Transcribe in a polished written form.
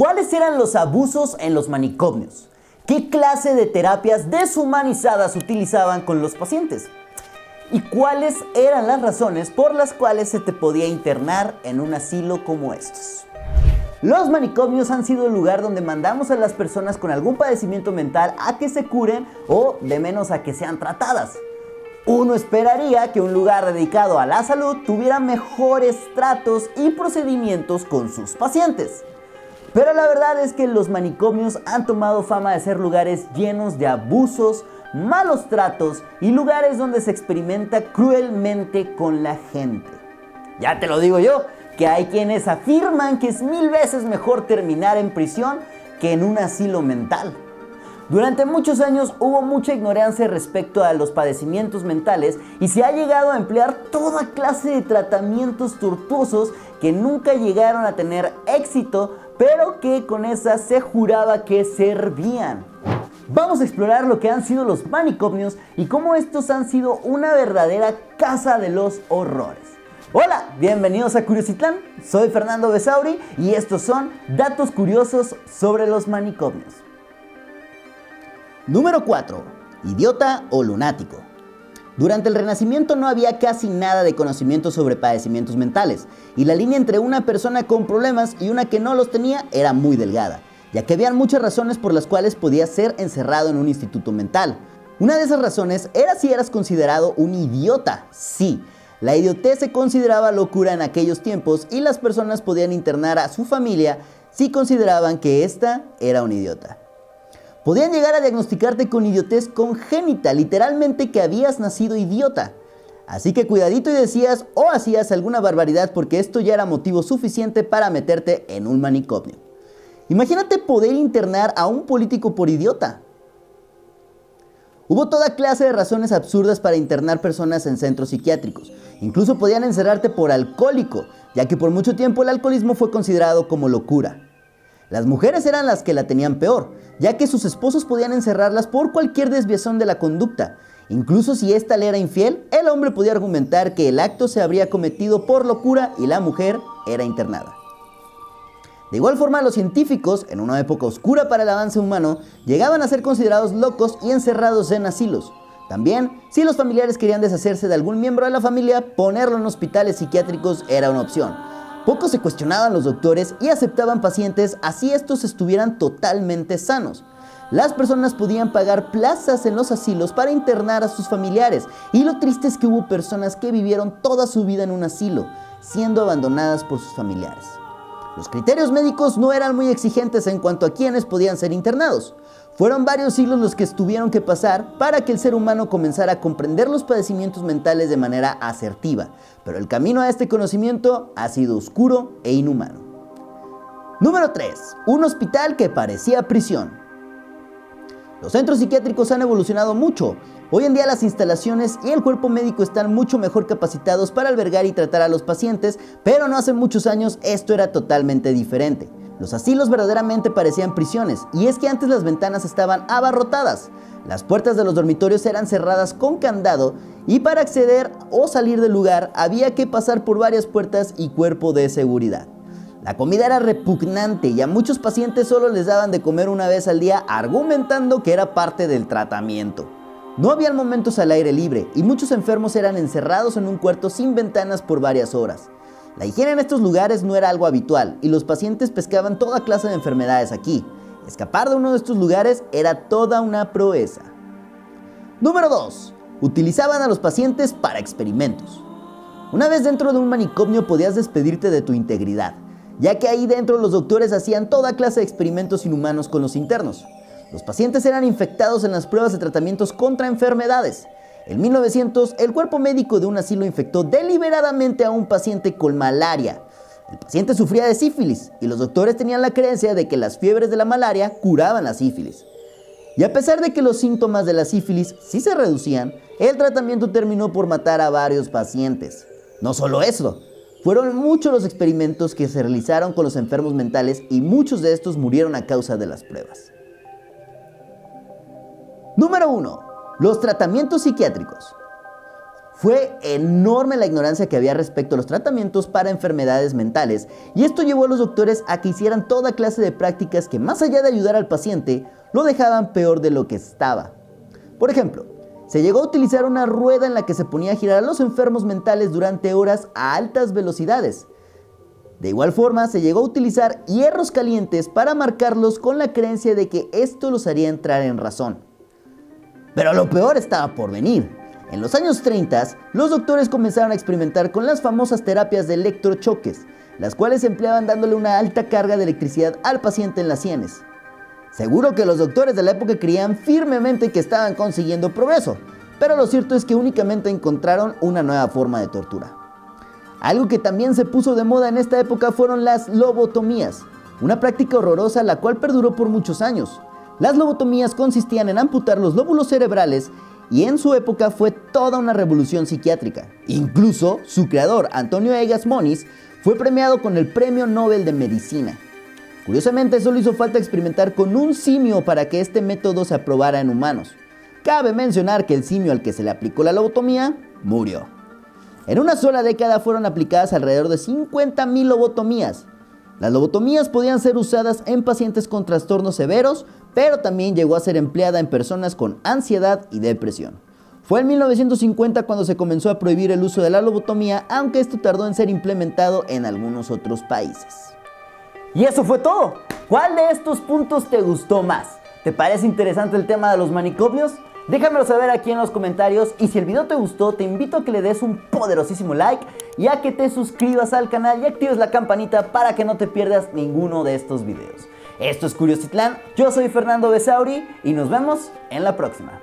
¿Cuáles eran los abusos en los manicomios? ¿Qué clase de terapias deshumanizadas utilizaban con los pacientes? ¿Y cuáles eran las razones por las cuales se te podía internar en un asilo como estos? Los manicomios han sido el lugar donde mandamos a las personas con algún padecimiento mental a que se curen o de menos a que sean tratadas. Uno esperaría que un lugar dedicado a la salud tuviera mejores tratos y procedimientos con sus pacientes. Pero la verdad es que los manicomios han tomado fama de ser lugares llenos de abusos, malos tratos y lugares donde se experimenta cruelmente con la gente. Ya te lo digo yo, que hay quienes afirman que es 1000 veces mejor terminar en prisión que en un asilo mental. Durante muchos años hubo mucha ignorancia respecto a los padecimientos mentales y se ha llegado a emplear toda clase de tratamientos tortuosos que nunca llegaron a tener éxito, pero que con esas se juraba que servían. Vamos a explorar lo que han sido los manicomios y cómo estos han sido una verdadera casa de los horrores. Hola, bienvenidos a Curiositlán, soy Fernando Besauri y estos son datos curiosos sobre los manicomios. Número 4. Idiota o lunático. Durante el Renacimiento no había casi nada de conocimiento sobre padecimientos mentales y la línea entre una persona con problemas y una que no los tenía era muy delgada, ya que habían muchas razones por las cuales podías ser encerrado en un instituto mental. Una de esas razones era si eras considerado un idiota. Sí, la idiotez se consideraba locura en aquellos tiempos y las personas podían internar a su familia si consideraban que ésta era un idiota. Podían llegar a diagnosticarte con idiotez congénita, literalmente que habías nacido idiota. Así que cuidadito y decías o hacías alguna barbaridad porque esto ya era motivo suficiente para meterte en un manicomio. Imagínate poder internar a un político por idiota. Hubo toda clase de razones absurdas para internar personas en centros psiquiátricos. Incluso podían encerrarte por alcohólico, ya que por mucho tiempo el alcoholismo fue considerado como locura. Las mujeres eran las que la tenían peor, ya que sus esposos podían encerrarlas por cualquier desviación de la conducta. Incluso si ésta le era infiel, el hombre podía argumentar que el acto se habría cometido por locura y la mujer era internada. De igual forma, los científicos, en una época oscura para el avance humano, llegaban a ser considerados locos y encerrados en asilos. También, si los familiares querían deshacerse de algún miembro de la familia, ponerlo en hospitales psiquiátricos era una opción. Pocos se cuestionaban los doctores y aceptaban pacientes así estos estuvieran totalmente sanos. Las personas podían pagar plazas en los asilos para internar a sus familiares y lo triste es que hubo personas que vivieron toda su vida en un asilo, siendo abandonadas por sus familiares. Los criterios médicos no eran muy exigentes en cuanto a quienes podían ser internados. Fueron varios siglos los que tuvieron que pasar para que el ser humano comenzara a comprender los padecimientos mentales de manera asertiva, pero el camino a este conocimiento ha sido oscuro e inhumano. Número 3. Un hospital que parecía prisión. Los centros psiquiátricos han evolucionado mucho. Hoy en día las instalaciones y el cuerpo médico están mucho mejor capacitados para albergar y tratar a los pacientes, pero no hace muchos años esto era totalmente diferente. Los asilos verdaderamente parecían prisiones, y es que antes las ventanas estaban abarrotadas. Las puertas de los dormitorios eran cerradas con candado y para acceder o salir del lugar había que pasar por varias puertas y cuerpo de seguridad. La comida era repugnante y a muchos pacientes solo les daban de comer una vez al día argumentando que era parte del tratamiento. No habían momentos al aire libre y muchos enfermos eran encerrados en un cuarto sin ventanas por varias horas. La higiene en estos lugares no era algo habitual y los pacientes pescaban toda clase de enfermedades aquí. Escapar de uno de estos lugares era toda una proeza. Número 2. Utilizaban a los pacientes para experimentos. Una vez dentro de un manicomio podías despedirte de tu integridad, ya que ahí dentro los doctores hacían toda clase de experimentos inhumanos con los internos. Los pacientes eran infectados en las pruebas de tratamientos contra enfermedades. En 1900, el cuerpo médico de un asilo infectó deliberadamente a un paciente con malaria. El paciente sufría de sífilis y los doctores tenían la creencia de que las fiebres de la malaria curaban la sífilis. Y a pesar de que los síntomas de la sífilis sí se reducían, el tratamiento terminó por matar a varios pacientes. No solo eso, fueron muchos los experimentos que se realizaron con los enfermos mentales y muchos de estos murieron a causa de las pruebas. Número 1. Los tratamientos psiquiátricos. Fue enorme la ignorancia que había respecto a los tratamientos para enfermedades mentales, y esto llevó a los doctores a que hicieran toda clase de prácticas que, más allá de ayudar al paciente, lo dejaban peor de lo que estaba. Por ejemplo, se llegó a utilizar una rueda en la que se ponía a girar a los enfermos mentales durante horas a altas velocidades. De igual forma, se llegó a utilizar hierros calientes para marcarlos con la creencia de que esto los haría entrar en razón. Pero lo peor estaba por venir. En los años 30, los doctores comenzaron a experimentar con las famosas terapias de electrochoques, las cuales se empleaban dándole una alta carga de electricidad al paciente en las sienes. Seguro que los doctores de la época creían firmemente que estaban consiguiendo progreso, pero lo cierto es que únicamente encontraron una nueva forma de tortura. Algo que también se puso de moda en esta época fueron las lobotomías, una práctica horrorosa la cual perduró por muchos años. Las lobotomías consistían en amputar los lóbulos cerebrales y en su época fue toda una revolución psiquiátrica. Incluso su creador, Antonio Egas Moniz, fue premiado con el Premio Nobel de Medicina. Curiosamente, solo hizo falta experimentar con un simio para que este método se aprobara en humanos. Cabe mencionar que el simio al que se le aplicó la lobotomía murió. En una sola década fueron aplicadas alrededor de 50,000 lobotomías. Las lobotomías podían ser usadas en pacientes con trastornos severos, pero también llegó a ser empleada en personas con ansiedad y depresión. Fue en 1950 cuando se comenzó a prohibir el uso de la lobotomía, aunque esto tardó en ser implementado en algunos otros países. Y eso fue todo. ¿Cuál de estos puntos te gustó más? ¿Te parece interesante el tema de los manicomios? Déjamelo saber aquí en los comentarios, y si el video te gustó, te invito a que le des un poderosísimo like y a que te suscribas al canal y actives la campanita para que no te pierdas ninguno de estos videos. Esto es Curiositlán, yo soy Fernando Besauri y nos vemos en la próxima.